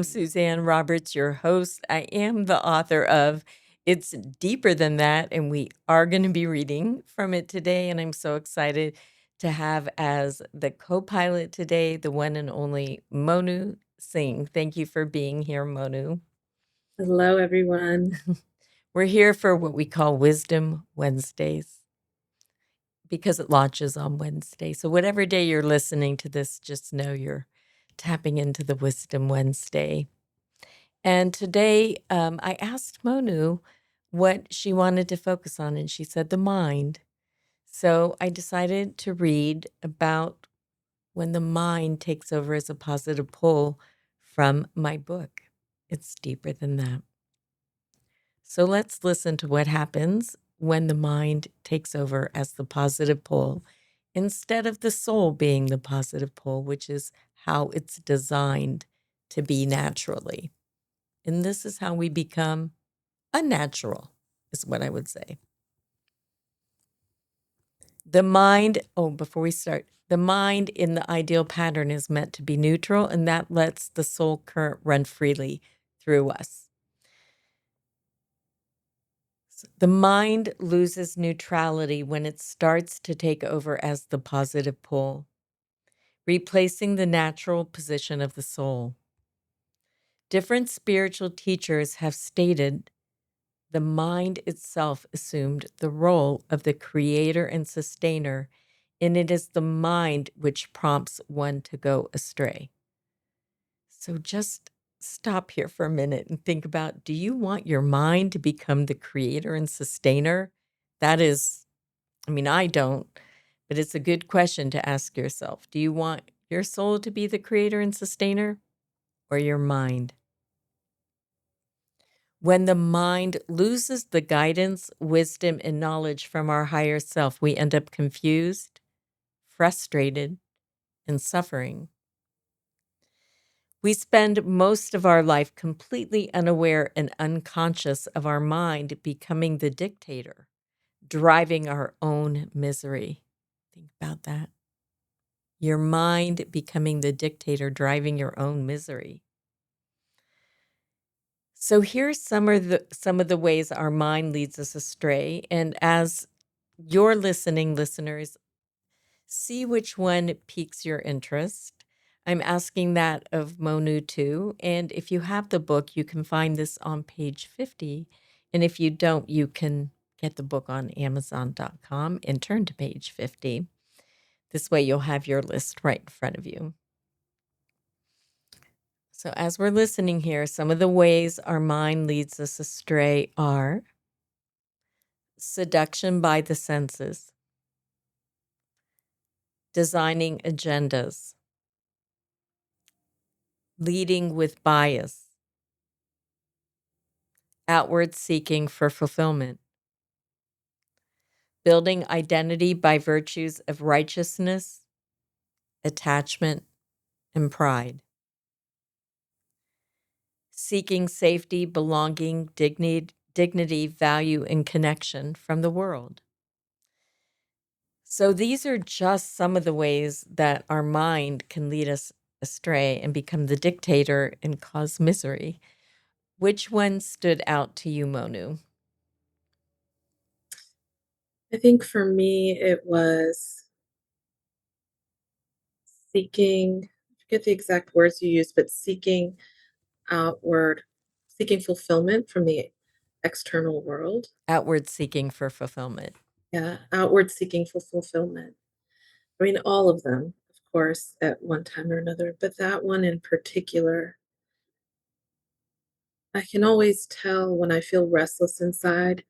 Suzanne Roberts, your host. I am the author of It's Deeper Than That, and we are going to be reading from it today. And I'm so excited to have as the co pilot today the one and only Monu Singh. Thank you for being here, Monu. Hello, everyone. We're here for what we call Wisdom Wednesdays because it launches on Wednesday. So, whatever day you're listening to this, just know you're tapping into the Wisdom Wednesday. And today I asked Monu what she wanted to focus on, and she said the mind. So I decided to read about when the mind takes over as a positive pull from my book. It's deeper than that. So let's listen to what happens when the mind takes over as the positive pull instead of the soul being the positive pull, which is how it's designed to be naturally. And this is how we become unnatural, is what I would say. The mind, before we start, the mind in the ideal pattern is meant to be neutral, and that lets the soul current run freely through us. The mind loses neutrality when it starts to take over as the positive pole, replacing the natural position of the soul. Different spiritual teachers have stated the mind itself assumed the role of the creator and sustainer, and it is the mind which prompts one to go astray. So just stop here for a minute and think about, do you want your mind to become the creator and sustainer? That is, I don't, but it's a good question to ask yourself. Do you want your soul to be the creator and sustainer or your mind? When the mind loses the guidance, wisdom, and knowledge from our higher self, we end up confused, frustrated, and suffering. We spend most of our life completely unaware and unconscious of our mind becoming the dictator, driving our own misery. Think about that. Your mind becoming the dictator, driving your own misery. So here's some of the ways our mind leads us astray. And as you're listening, listeners, see which one piques your interest. I'm asking that of Monu too. And if you have the book, you can find this on page 50. And if you don't, you can get the book on Amazon.com and turn to page 50. This way you'll have your list right in front of you. So, as we're listening here, some of the ways our mind leads us astray are seduction by the senses, designing agendas, leading with bias, outward seeking for fulfillment, building identity by virtues of righteousness, attachment, and pride, seeking safety, belonging, dignity, value, and connection from the world. So these are just some of the ways that our mind can lead us astray and become the dictator and cause misery. Which one stood out to you, Monu? I think for me, it was seeking, I forget the exact words you used, but seeking outward, seeking fulfillment from the external world. Outward seeking for fulfillment. Yeah, outward seeking for fulfillment. I mean, all of them, of course, at one time or another, but that one in particular, I can always tell when I feel restless inside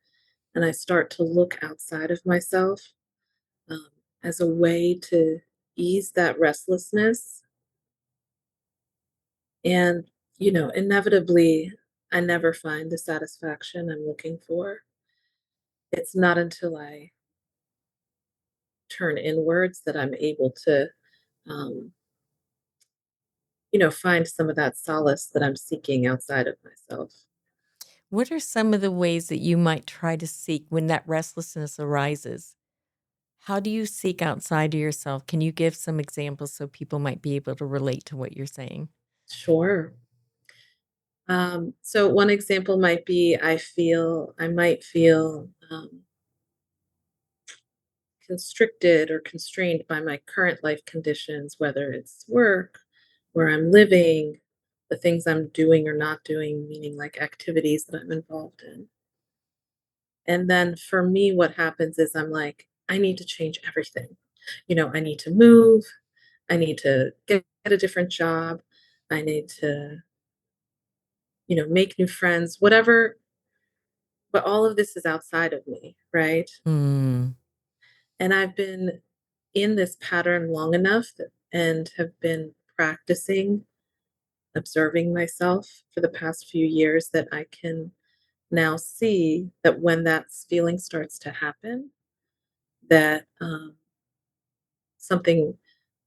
and I start to look outside of myself um, as a way to ease that restlessness. And, inevitably, I never find the satisfaction I'm looking for. It's not until I turn inwards that I'm able to, um, find some of that solace that I'm seeking outside of myself. What are some of the ways that you might try to seek when that restlessness arises? How do you seek outside of yourself? Can you give some examples so people might be able to relate to what you're saying? Sure. So one example might be I might feel constricted or constrained by my current life conditions, whether it's work, where I'm living, the things I'm doing or not doing, meaning like activities that I'm involved in. And then for me, what happens is I'm like, I need to change everything. I need to move. I need to get a different job. I need to, make new friends, whatever. But all of this is outside of me, right? Mm. And I've been in this pattern long enough and have been practicing observing myself for the past few years that I can now see that when that feeling starts to happen, that something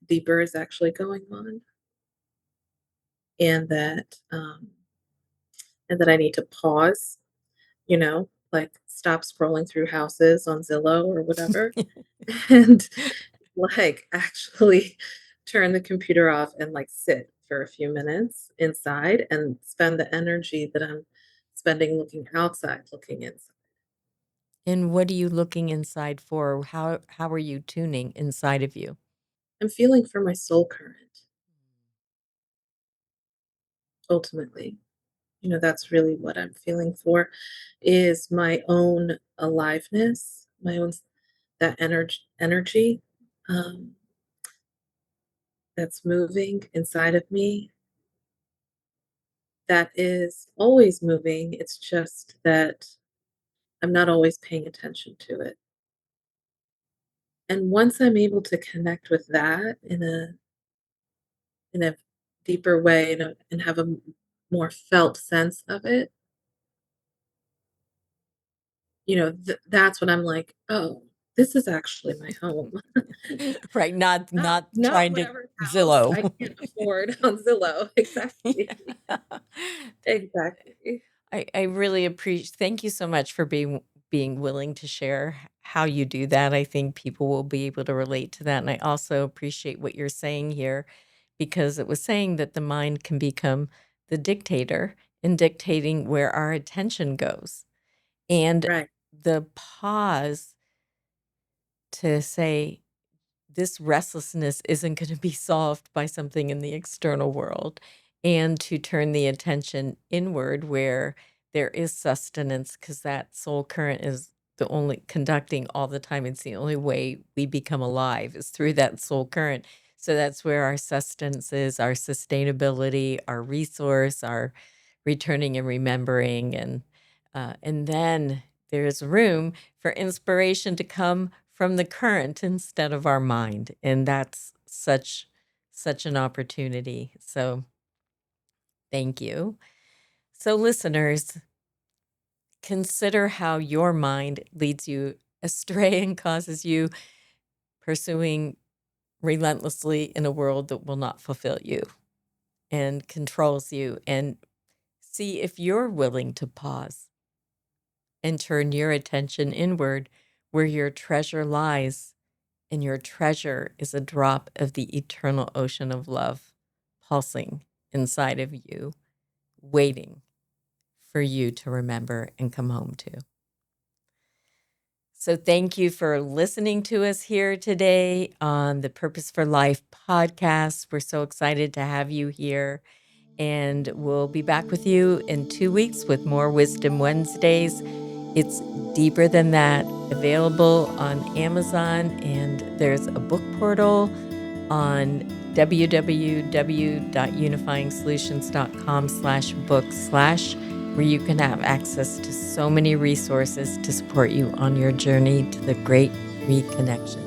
deeper is actually going on, and that I need to pause, like stop scrolling through houses on Zillow or whatever, and like actually turn the computer off and like sit for a few minutes inside and spend the energy that I'm spending looking outside, looking inside. And what are you looking inside for? How are you tuning inside of you? I'm feeling for my soul current, ultimately. That's really what I'm feeling for is my own aliveness, my own that energy um, that's moving inside of me that is always moving. It's just that I'm not always paying attention to it. And once I'm able to connect with that in a deeper way and have a more felt sense of it, that's when I'm like, oh, this is actually my home. Right, not Not not not trying to whatever house Zillow. I can't afford on Zillow. Exactly. Yeah. Exactly. I really appreciate. Thank you so much for being willing to share how you do that. I think people will be able to relate to that, and I also appreciate what you're saying here because it was saying that the mind can become the dictator in dictating where our attention goes. And Right. the pause to say, this restlessness isn't going to be solved by something in the external world, and to turn the attention inward where there is sustenance, because that soul current is the only conducting all the time. It's the only way we become alive is through that soul current. So that's where our sustenance is, our sustainability, our resource, our returning and remembering, and then there's room for inspiration to come from the current instead of our mind, and that's such an opportunity. So thank you. So listeners, consider how your mind leads you astray and causes you pursuing relentlessly in a world that will not fulfill you and controls you, and see if you're willing to pause and turn your attention inward where your treasure lies. And your treasure is a drop of the eternal ocean of love pulsing inside of you, waiting for you to remember and come home to. So, thank you for listening to us here today on the Purpose for Life podcast. We're so excited to have you here. And we'll be back with you in 2 weeks with more Wisdom Wednesdays. It's deeper than that, available on Amazon, and there's a book portal on www.unifyingsolutions.com/book/ where you can have access to so many resources to support you on your journey to the great reconnection.